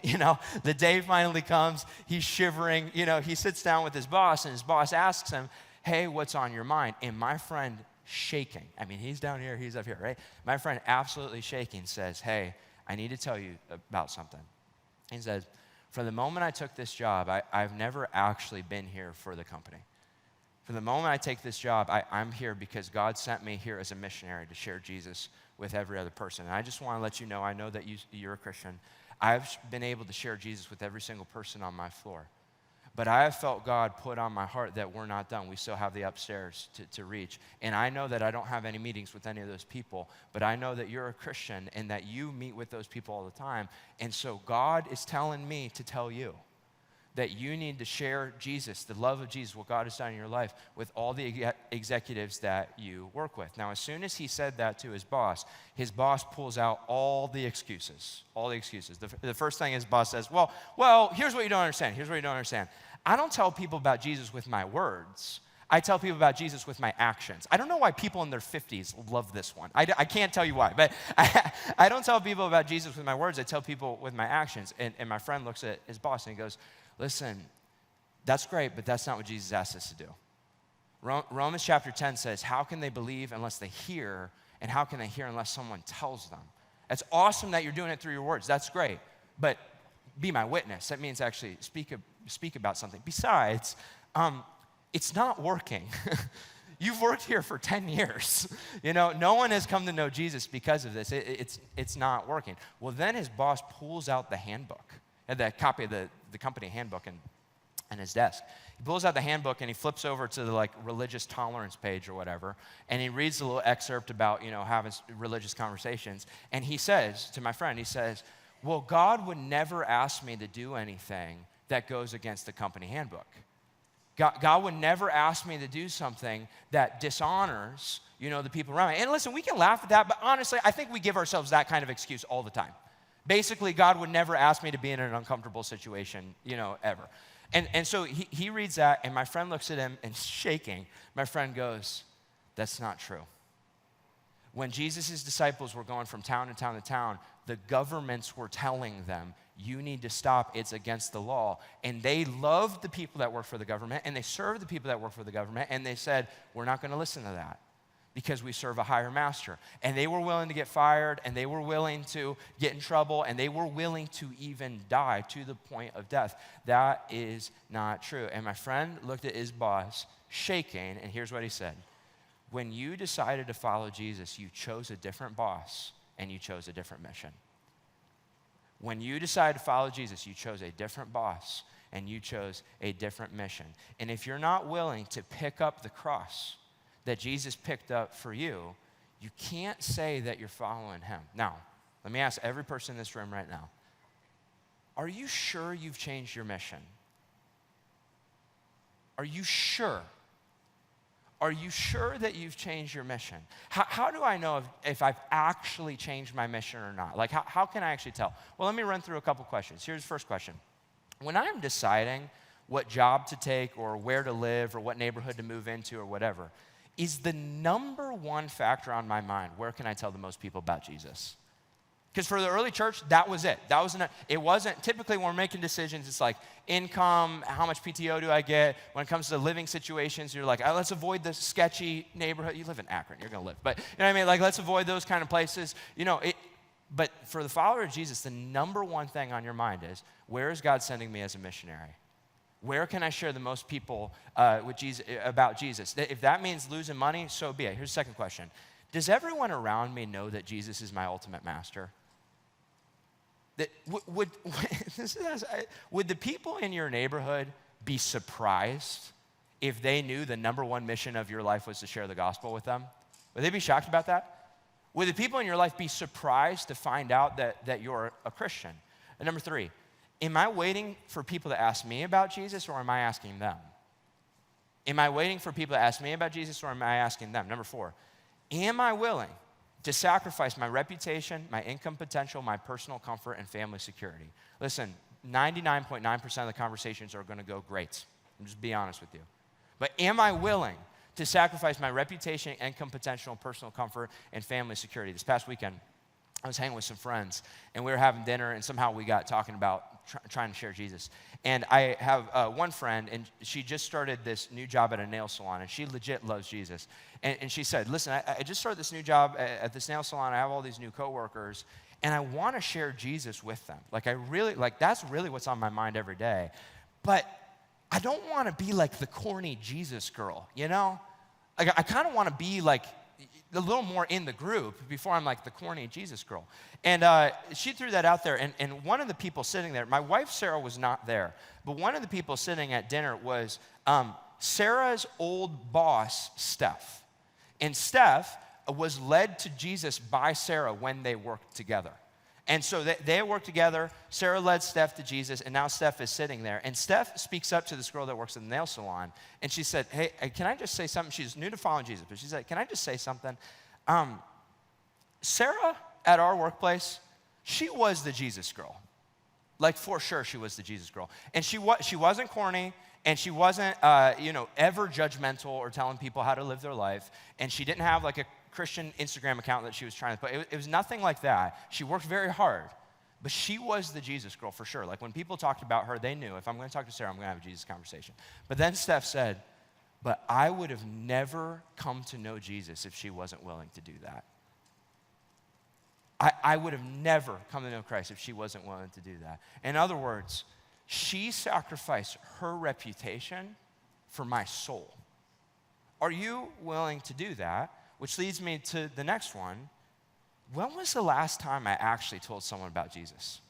The day finally comes. He's shivering. He sits down with his boss, and his boss asks him, hey, what's on your mind? And my friend, shaking. I mean, he's down here, he's up here, right? My friend, absolutely shaking, says, hey, I need to tell you about something. He says, from the moment I took this job, I've never actually been here for the company. From the moment I take this job, I'm here because God sent me here as a missionary to share Jesus with every other person. And I just want to let you know, I know that you're a Christian. I've been able to share Jesus with every single person on my floor. But I have felt God put on my heart that we're not done. We still have the upstairs to reach. And I know that I don't have any meetings with any of those people, but I know that you're a Christian and that you meet with those people all the time. And so God is telling me to tell you that you need to share Jesus, the love of Jesus, what God has done in your life, with all the executives that you work with. Now, as soon as he said that to his boss pulls out all the excuses. The first thing his boss says, well, here's what you don't understand. I don't tell people about Jesus with my words. I tell people about Jesus with my actions. I don't know why people in their 50s love this one. I can't tell you why, but I don't tell people about Jesus with my words. I tell people with my actions. And my friend looks at his boss and he goes, listen, that's great, but that's not what Jesus asked us to do. Romans chapter 10 says, how can they believe unless they hear, and how can they hear unless someone tells them? It's awesome that you're doing it through your words. That's great, but be my witness. That means actually speak about something. Besides, it's not working. You've worked here for 10 years. No one has come to know Jesus because of this. It's not working. Well, then his boss pulls out the handbook, the copy of the company handbook in his desk. He pulls out the handbook and he flips over to the religious tolerance page or whatever, and he reads a little excerpt about having religious conversations. And he says to my friend, well, God would never ask me to do anything that goes against the company handbook. God would never ask me to do something that dishonors, the people around me. And listen, we can laugh at that, but honestly, I think we give ourselves that kind of excuse all the time. Basically, God would never ask me to be in an uncomfortable situation, ever. And so he reads that, and my friend looks at him and shaking. My friend goes, that's not true. When Jesus' disciples were going from town to town to town, the governments were telling them, you need to stop, it's against the law. And they loved the people that work for the government, and they served the people that work for the government, and they said, we're not going to listen to that because we serve a higher master. And they were willing to get fired, and they were willing to get in trouble, and they were willing to even die to the point of death. That is not true. And my friend looked at his boss, shaking, and here's what he said. When you decided to follow Jesus, you chose a different boss, and you chose a different mission. When you decided to follow Jesus, you chose a different boss, and you chose a different mission. And if you're not willing to pick up the cross that Jesus picked up for you, you can't say that you're following him. Now, let me ask every person in this room right now, are you sure you've changed your mission? Are you sure? Are you sure that you've changed your mission? How do I know if I've actually changed my mission or not? Like, how can I actually tell? Well, let me run through a couple questions. Here's the first question. When I'm deciding what job to take or where to live or what neighborhood to move into or whatever, is the number one factor on my mind, where can I tell the most people about Jesus? Because for the early church, that was it. It wasn't, typically when we're making decisions, it's like income, how much PTO do I get? When it comes to living situations, you're like, let's avoid the sketchy neighborhood. You live in Akron, you're gonna live. But you know what I mean? Like, let's avoid those kind of places. But for the follower of Jesus, the number one thing on your mind is, where is God sending me as a missionary? Where can I share the most people about Jesus? If that means losing money, so be it. Here's the second question. Does everyone around me know that Jesus is my ultimate master? Would the people in your neighborhood be surprised if they knew the number one mission of your life was to share the gospel with them? Would they be shocked about that? Would the people in your life be surprised to find out that you're a Christian? And number three, am I waiting for people to ask me about Jesus, or am I asking them? Am I waiting for people to ask me about Jesus, or am I asking them? Number four, am I willing to sacrifice my reputation, my income potential, my personal comfort, and family security? Listen, 99.9% of the conversations are going to go great. I'm just be honest with you. But am I willing to sacrifice my reputation, income potential, personal comfort, and family security? This past weekend, I was hanging with some friends, and we were having dinner, and somehow we got talking about trying to share Jesus. And I have one friend, and she just started this new job at a nail salon, and she legit loves Jesus. And she said, listen, I just started this new job at this nail salon. I have all these new coworkers, and I want to share Jesus with them. That's really what's on my mind every day. But I don't want to be like the corny Jesus girl, you know? Like, I kind of want to be like a little more in the group before I'm like the corny Jesus girl. And she threw that out there, and one of the people sitting there, my wife Sarah was not there, but one of the people sitting at dinner was Sarah's old boss, Steph. And Steph was led to Jesus by Sarah when they worked together. And so they worked together. Sarah led Steph to Jesus, and now Steph is sitting there. And Steph speaks up to this girl that works at the nail salon, and she said, hey, can I just say something? She's new to following Jesus, but she said, can I just say something? Sarah, at our workplace, she was the Jesus girl. Like, for sure, she was the Jesus girl. And she wasn't corny, and she wasn't, ever judgmental or telling people how to live their life. And she didn't have like a Christian Instagram account that she was trying to put. It was nothing like that. She worked very hard, but she was the Jesus girl for sure. Like, when people talked about her, they knew, if I'm going to talk to Sarah, I'm going to have a Jesus conversation. But then Steph said, but I would have never come to know Jesus if she wasn't willing to do that. I would have never come to know Christ if she wasn't willing to do that. In other words, she sacrificed her reputation for my soul. Are you willing to do that? Which leads me to the next one. When was the last time I actually told someone about Jesus?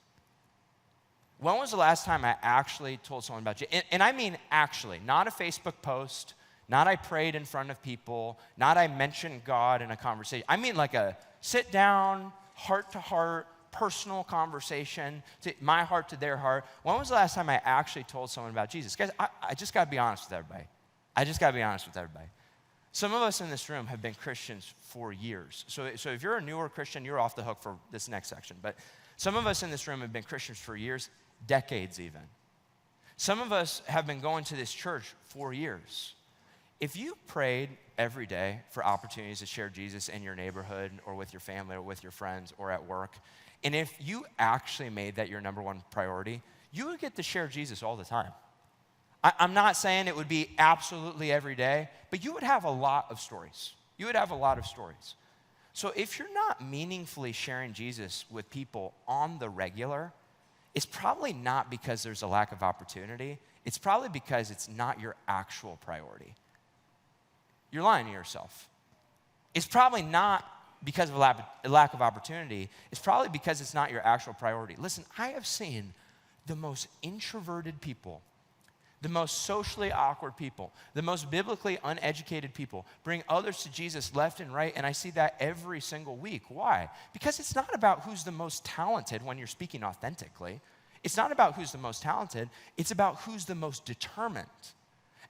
When was the last time I actually told someone about Jesus? And I mean actually, not a Facebook post, not I prayed in front of people, not I mentioned God in a conversation. I mean like a sit down, heart-to-heart, personal conversation, to my heart to their heart. When was the last time I actually told someone about Jesus? Guys, I just got to be honest with everybody. Some of us in this room have been Christians for years. So if you're a newer Christian, you're off the hook for this next section. But some of us in this room have been Christians for years, decades even. Some of us have been going to this church for years. If you prayed every day for opportunities to share Jesus in your neighborhood or with your family or with your friends or at work, and if you actually made that your number one priority, you would get to share Jesus all the time. I'm not saying it would be absolutely every day, but you would have a lot of stories. So if you're not meaningfully sharing Jesus with people on the regular, it's probably not because there's a lack of opportunity. It's probably because it's not your actual priority. You're lying to yourself. It's probably not because of a lack of opportunity. It's probably because it's not your actual priority. Listen, I have seen the most introverted people, the most socially awkward people, the most biblically uneducated people bring others to Jesus left and right, and I see that every single week. Why? Because it's not about who's the most talented when you're speaking authentically. It's not about who's the most talented. It's about who's the most determined.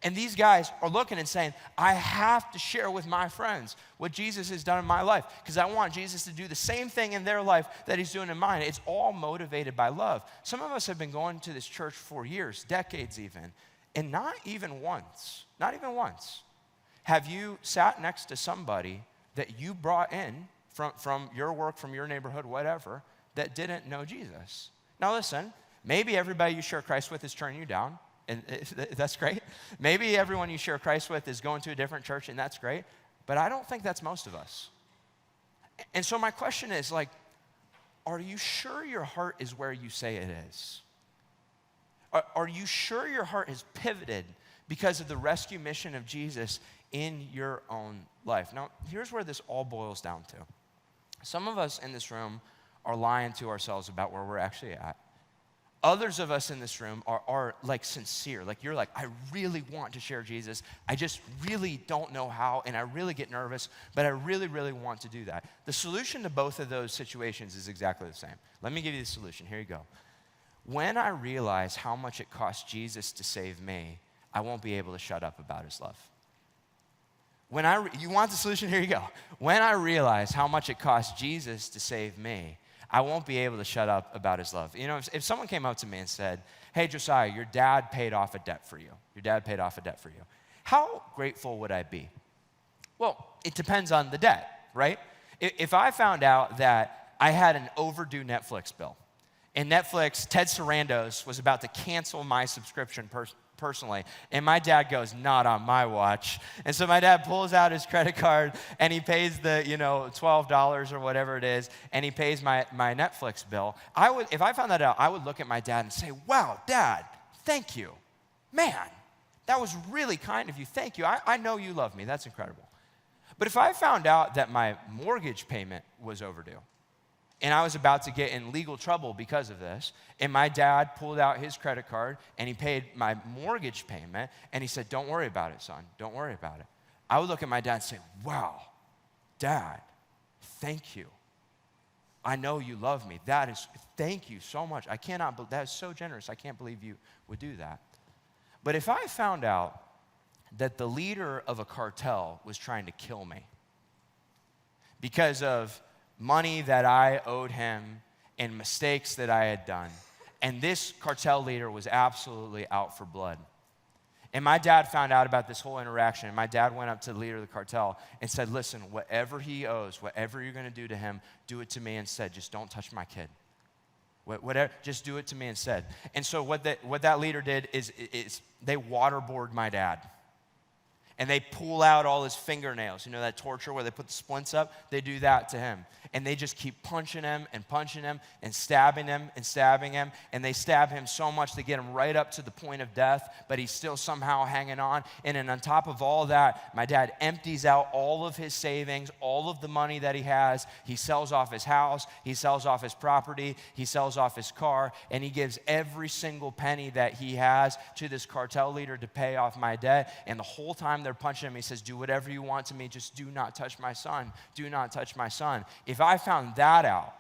And these guys are looking and saying, I have to share with my friends what Jesus has done in my life because I want Jesus to do the same thing in their life that he's doing in mine. It's all motivated by love. Some of us have been going to this church for years, decades even, and not even once, have you sat next to somebody that you brought in from your work, from your neighborhood, whatever, that didn't know Jesus. Now listen, maybe everybody you share Christ with is turning you down. And that's great. Maybe everyone you share Christ with is going to a different church, and that's great. But I don't think that's most of us. And so my question is, like, are you sure your heart is where you say it is? Are you sure your heart has pivoted because of the rescue mission of Jesus in your own life? Now, here's where this all boils down to. Some of us in this room are lying to ourselves about where we're actually at. Others of us in this room are like sincere. Like you're like, I really want to share Jesus. I just really don't know how, and I really get nervous, but I really, really want to do that. The solution to both of those situations is exactly the same. Let me give you the solution. Here you go. When I realize how much it cost Jesus to save me, I won't be able to shut up about his love. You want the solution? Here you go. When I realize how much it cost Jesus to save me, I won't be able to shut up about his love. You know, if someone came up to me and said, hey, Josiah, your dad paid off a debt for you. Your dad paid off a debt for you. How grateful would I be? Well, it depends on the debt, right? If I found out that I had an overdue Netflix bill, and Netflix, Ted Sarandos, was about to cancel my subscription personally. And my dad goes, not on my watch. And so my dad pulls out his credit card and he pays the, $12 or whatever it is, and he pays my Netflix bill. If I found that out, I would look at my dad and say, wow, Dad, thank you. Man, that was really kind of you. Thank you. I know you love me. That's incredible. But if I found out that my mortgage payment was overdue, and I was about to get in legal trouble because of this, and my dad pulled out his credit card and he paid my mortgage payment, and he said, don't worry about it, son, don't worry about it. I would look at my dad and say, wow, Dad, thank you. I know you love me. Thank you so much. That is so generous. I can't believe you would do that. But if I found out that the leader of a cartel was trying to kill me because of money that I owed him and mistakes that I had done, and this cartel leader was absolutely out for blood, and my dad found out about this whole interaction, and my dad went up to the leader of the cartel and said, listen, whatever he owes, whatever you're going to do to him, do it to me instead. Just don't touch my kid. Whatever, just do it to me instead. And so what that leader did is they waterboard my dad. And they pull out all his fingernails. You know that torture where they put the splints up? They do that to him. And they just keep punching him and stabbing him and stabbing him. And they stab him so much they get him right up to the point of death, but he's still somehow hanging on. And then on top of all that, my dad empties out all of his savings, all of the money that he has. He sells off his house. He sells off his property. He sells off his car. And he gives every single penny that he has to this cartel leader to pay off my debt. And the whole time they're punching him, he says, do whatever you want to me, just do not touch my son. Do not touch my son. If I found that out,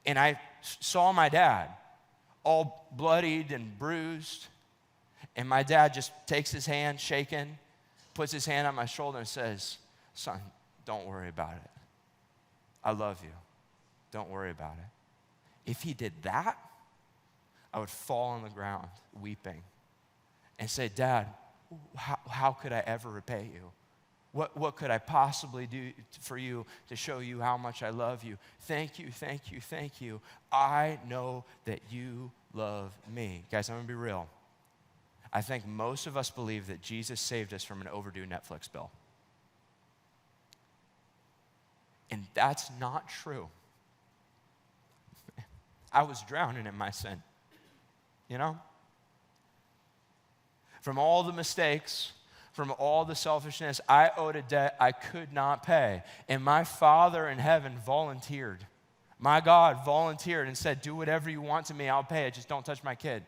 and I saw my dad all bloodied and bruised, and my dad just takes his hand, shaking, puts his hand on my shoulder and says, son, don't worry about it. I love you. Don't worry about it. If he did that, I would fall on the ground weeping and say, Dad, how could I ever repay you? What could I possibly do for you to show you how much I love you? Thank you, thank you, thank you. I know that you love me. Guys, I'm going to be real. I think most of us believe that Jesus saved us from an overdue Netflix bill. And that's not true. I was drowning in my sin, From all the mistakes, from all the selfishness, I owed a debt I could not pay. And my Father in heaven volunteered My God volunteered and said, do whatever you want to me, I'll pay it, just don't touch my kid.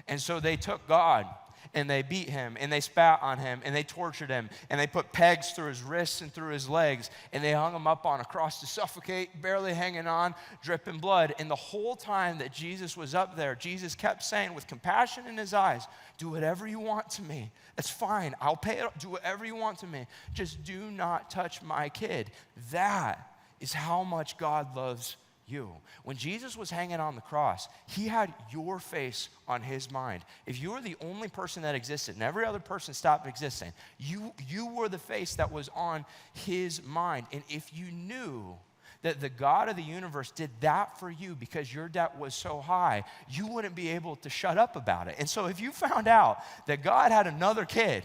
And so they took God and they beat him and they spat on him and they tortured him and they put pegs through his wrists and through his legs and they hung him up on a cross to suffocate, barely hanging on, dripping blood. And the whole time that Jesus was up there, Jesus kept saying with compassion in his eyes, do whatever you want to me. It's fine. I'll pay it. Do whatever you want to me. Just do not touch my kid. That is how much God loves you. When Jesus was hanging on the cross, he had your face on his mind. If you were the only person that existed and every other person stopped existing, you were the face that was on his mind. And if you knew that the God of the universe did that for you because your debt was so high, you wouldn't be able to shut up about it. And so if you found out that God had another kid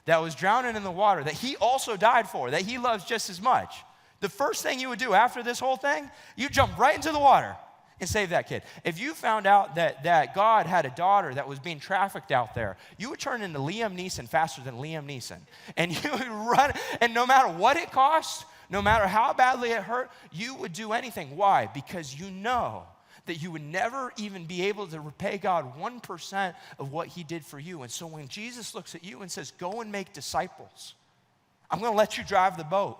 that was drowning in the water that he also died for, that he loves just as much, the first thing you would do after this whole thing, you jump right into the water and save that kid. If you found out that God had a daughter that was being trafficked out there, you would turn into Liam Neeson faster than Liam Neeson. And you would run, and no matter what it cost, no matter how badly it hurt, you would do anything. Why? Because you know that you would never even be able to repay God 1% of what he did for you. And so when Jesus looks at you and says, go and make disciples, I'm going to let you drive the boat.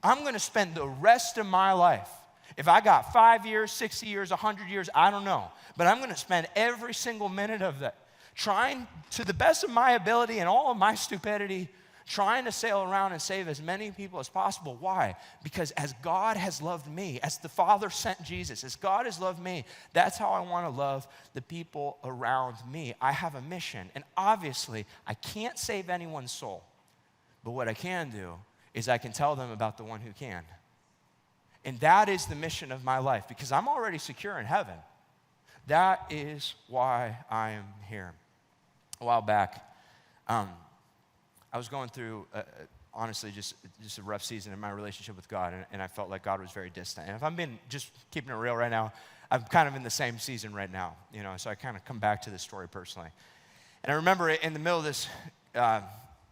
I'm going to spend the rest of my life, if I got 5 years, 60 years, 100 years, I don't know, but I'm going to spend every single minute of that trying, to the best of my ability and all of my stupidity, trying to sail around and save as many people as possible. Why? Because as God has loved me, as the Father sent Jesus, as God has loved me, that's how I want to love the people around me. I have a mission, and obviously, I can't save anyone's soul, but what I can do is I can tell them about the one who can. And that is the mission of my life, because I'm already secure in heaven. That is why I am here. A while back, I was going through, honestly, just a rough season in my relationship with God, and I felt like God was very distant. And if I'm being just keeping it real right now, I'm kind of in the same season right now, so I kind of come back to this story personally. And I remember in the middle of this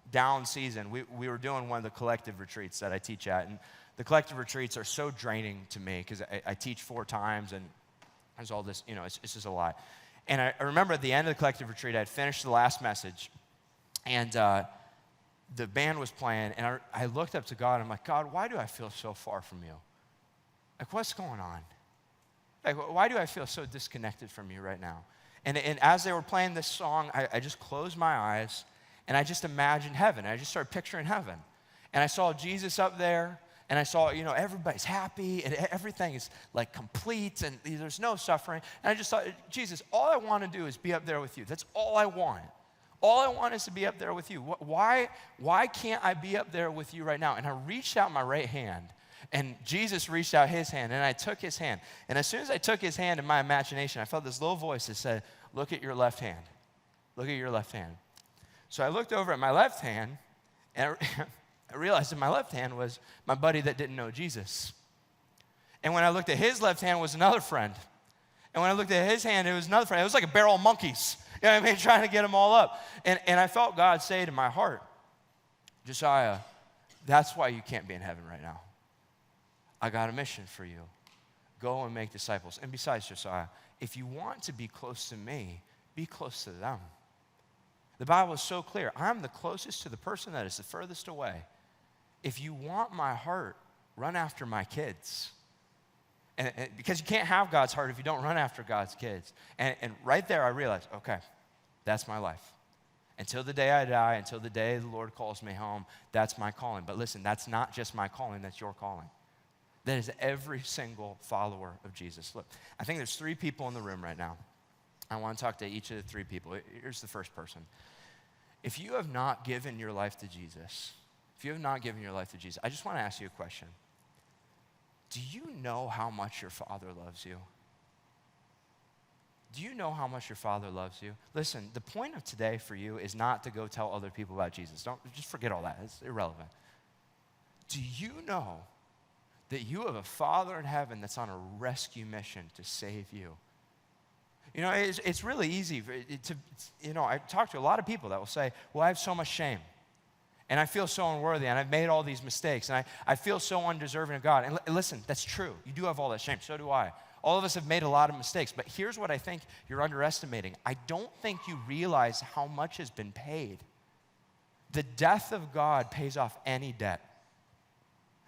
down season, we were doing one of the collective retreats that I teach at, and the collective retreats are so draining to me because I teach 4 times, and there's all this, it's just a lot. And I remember at the end of the collective retreat, I had finished the last message, and the band was playing, and I looked up to God, and I'm like, God, why do I feel so far from you? Like, what's going on? Like, why do I feel so disconnected from you right now? And as they were playing this song, I just closed my eyes, and I just imagined heaven. I just started picturing heaven. And I saw Jesus up there, and I saw, everybody's happy, and everything is like complete, and there's no suffering. And I just thought, Jesus, all I want to do is be up there with you. That's all I want. All I want is to be up there with you. Why can't I be up there with you right now? And I reached out my right hand, and Jesus reached out his hand, and I took his hand. And as soon as I took his hand in my imagination, I felt this little voice that said, look at your left hand. Look at your left hand. So I looked over at my left hand, and I realized that my left hand was my buddy that didn't know Jesus. And when I looked at his left hand, was another friend. And when I looked at his hand, it was another friend. It was like a barrel of monkeys, trying to get them all up. And I felt God say to my heart, Josiah, that's why you can't be in heaven right now. I got a mission for you. Go and make disciples. And besides, Josiah, if you want to be close to me, be close to them. The Bible is so clear. I'm the closest to the person that is the furthest away. If you want my heart, run after my kids. And because you can't have God's heart if you don't run after God's kids. And right there I realized, okay, that's my life. Until the day I die, until the day the Lord calls me home, that's my calling. But listen, that's not just my calling, that's your calling. That is every single follower of Jesus. Look, I think there's 3 people in the room right now. I want to talk to each of the 3 people. Here's the first person. If you have not given your life to Jesus, I just want to ask you a question. Do you know how much your Father loves you? Do you know how much your Father loves you? Listen, the point of today for you is not to go tell other people about Jesus. Just forget all that. It's irrelevant. Do you know that you have a Father in heaven that's on a rescue mission to save you? It's really easy I talk to a lot of people that will say, well, I have so much shame. And I feel so unworthy, and I've made all these mistakes, and I feel so undeserving of God. And listen, that's true. You do have all that shame. So do I. All of us have made a lot of mistakes. But here's what I think you're underestimating. I don't think you realize how much has been paid. The death of God pays off any debt.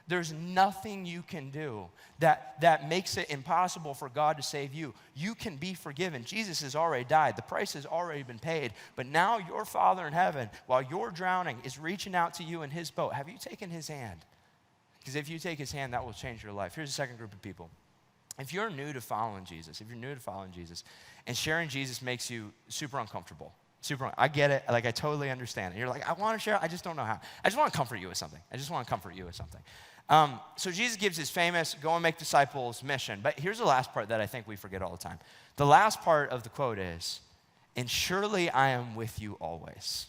There's nothing you can do that makes it impossible for God to save you. You can be forgiven. Jesus has already died. The price has already been paid. But now your Father in heaven, while you're drowning, is reaching out to you in his boat. Have you taken his hand? Because if you take his hand, that will change your life. Here's a second group of people. If you're new to following Jesus, and sharing Jesus makes you super uncomfortable, I get it. Like, I totally understand it. You're like, I want to share. I just don't know how. I just want to comfort you with something. So Jesus gives his famous go and make disciples mission. But here's the last part that I think we forget all the time. The last part of the quote is, and surely I am with you always.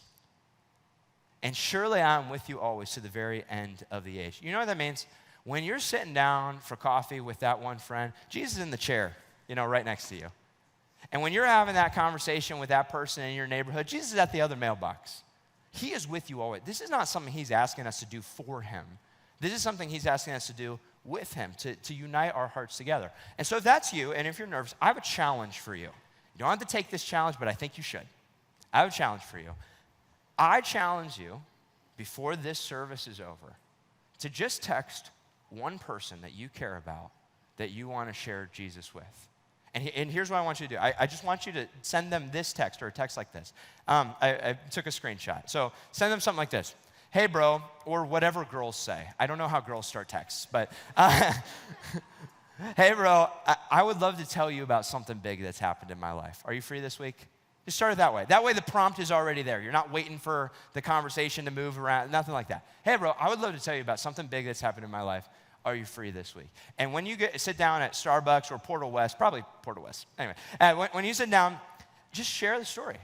And surely I am with you always to the very end of the age. You know what that means? When you're sitting down for coffee with that one friend, Jesus is in the chair, right next to you. And when you're having that conversation with that person in your neighborhood, Jesus is at the other mailbox. He is with you always. This is not something he's asking us to do for him. This is something he's asking us to do with him, to unite our hearts together. And so if that's you, and if you're nervous, I have a challenge for you. You don't have to take this challenge, but I think you should. I have a challenge for you. I challenge you, before this service is over, to just text one person that you care about, that you want to share Jesus with. And here's what I want you to do. I just want you to send them this text, or a text like this. I took a screenshot. So send them something like this. Hey, bro, or whatever girls say. I don't know how girls start texts, but hey, bro, I would love to tell you about something big that's happened in my life. Are you free this week? Just start it that way. That way the prompt is already there. You're not waiting for the conversation to move around, nothing like that. Hey, bro, I would love to tell you about something big that's happened in my life. Are you free this week? And when you sit down at Starbucks or Portal West, probably Portal West, anyway, when you sit down, just share the story.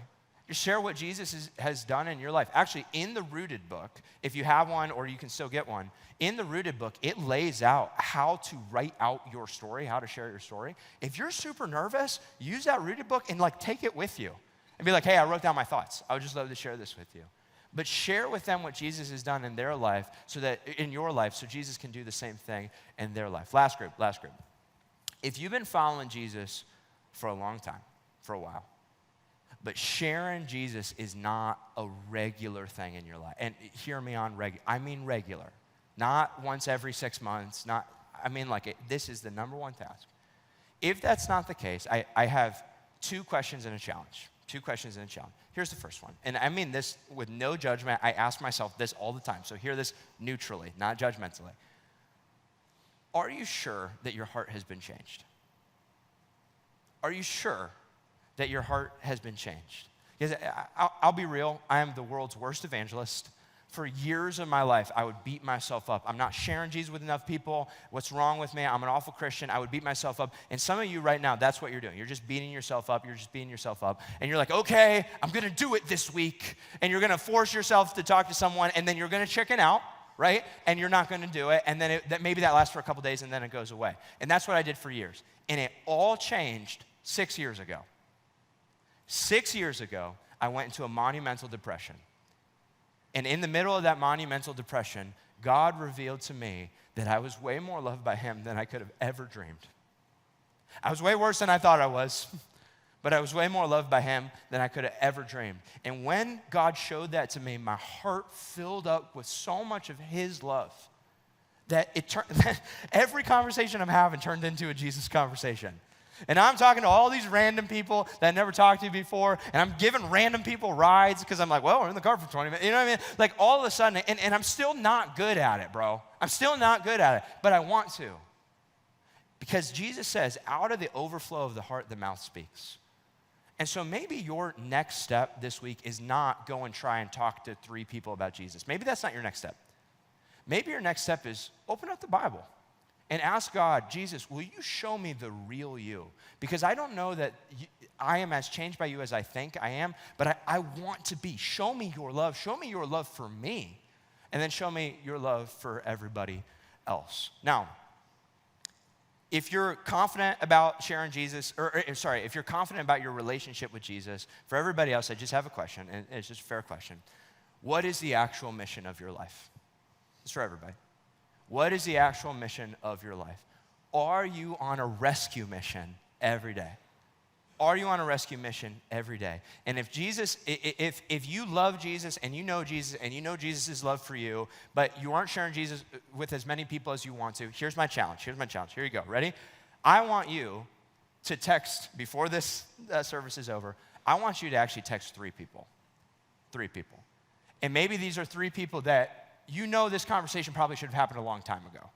Just share what Jesus has done in your life. Actually, in the Rooted book, if you have one or you can still get one, in the Rooted book, it lays out how to write out your story, how to share your story. If you're super nervous, use that Rooted book and take it with you. And be like, hey, I wrote down my thoughts. I would just love to share this with you. But share with them what Jesus has done in their life, in your life, so Jesus can do the same thing in their life. Last group. If you've been following Jesus for a long time, for a while, but sharing Jesus is not a regular thing in your life. And hear me on regular. I mean regular. Not once every 6 months. This is the number one task. If that's not the case, I have two questions and a challenge. Here's the first one. And I mean this with no judgment. I ask myself this all the time. So hear this neutrally, not judgmentally. Are you sure that your heart has been changed? Are you sure that your heart has been changed? Because I'll be real, I am the world's worst evangelist. For years of my life, I would beat myself up. I'm not sharing Jesus with enough people. What's wrong with me? I'm an awful Christian. I would beat myself up. And some of you right now, that's what you're doing. You're just beating yourself up. And you're like, okay, I'm going to do it this week. And you're going to force yourself to talk to someone, and then you're going to chicken out, right? And you're not going to do it. And then maybe that lasts for a couple days, and then it goes away. And that's what I did for years. And it all changed 6 years ago. 6 years ago, I went into a monumental depression. And in the middle of that monumental depression, God revealed to me that I was way more loved by him than I could have ever dreamed. I was way worse than I thought I was, but I was way more loved by him than I could have ever dreamed. And when God showed that to me, my heart filled up with so much of his love that every conversation I'm having turned into a Jesus conversation. And I'm talking to all these random people that I never talked to before, and I'm giving random people rides because I'm like, well, we're in the car for 20 minutes. You know what I mean? All of a sudden, and I'm still not good at it, bro. I'm still not good at it, but I want to. Because Jesus says, out of the overflow of the heart, the mouth speaks. And so maybe your next step this week is not go and try and talk to 3 people about Jesus. Maybe that's not your next step. Maybe your next step is open up the Bible. And ask God, Jesus, will you show me the real you? Because I don't know that I am as changed by you as I think I am, but I want to be. Show me your love. Show me your love for me. And then show me your love for everybody else. Now, if you're confident about sharing Jesus, if you're confident about your relationship with Jesus, for everybody else, I just have a question, and it's just a fair question. What is the actual mission of your life? It's for everybody. What is the actual mission of your life? Are you on a rescue mission every day? Are you on a rescue mission every day? And if you love Jesus and you know Jesus' love for you, but you aren't sharing Jesus with as many people as you want to, here's my challenge. Here you go. Ready? I want you to text, before this service is over, I want you to actually text 3 people. 3 people. And maybe these are 3 people that you know this conversation probably should have happened a long time ago.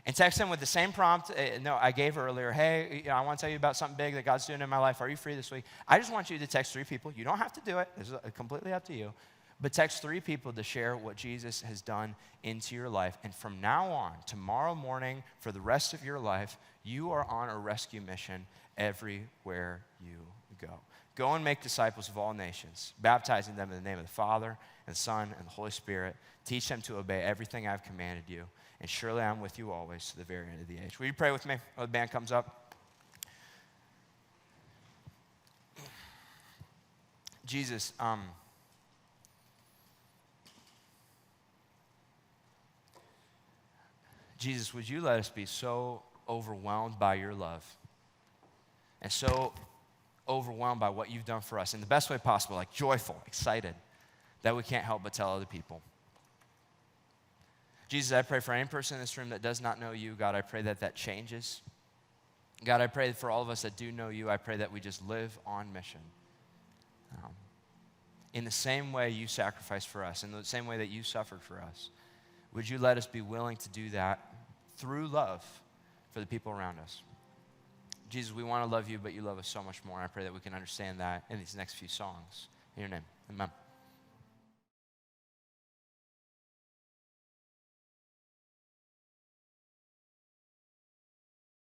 And text them with the same prompt I gave earlier. Hey, I want to tell you about something big that God's doing in my life. Are you free this week? I just want you to text 3 people. You don't have to do it. It's completely up to you. But text 3 people to share what Jesus has done into your life. And from now on, tomorrow morning, for the rest of your life, you are on a rescue mission everywhere you go. Go and make disciples of all nations, baptizing them in the name of the Father and the Son and the Holy Spirit. Teach them to obey everything I've commanded you. And surely I'm with you always to the very end of the age. Will you pray with me while the band comes up? Jesus, Jesus, would you let us be so overwhelmed by your love and so overwhelmed by what you've done for us in the best way possible, like joyful, excited, that we can't help but tell other people. Jesus, I pray for any person in this room that does not know you, God, I pray that changes. God, I pray for all of us that do know you, I pray that we just live on mission. In the same way you sacrificed for us, in the same way that you suffered for us, would you let us be willing to do that through love for the people around us? Jesus, we want to love you, but you love us so much more. I pray that we can understand that in these next few songs. In your name, amen.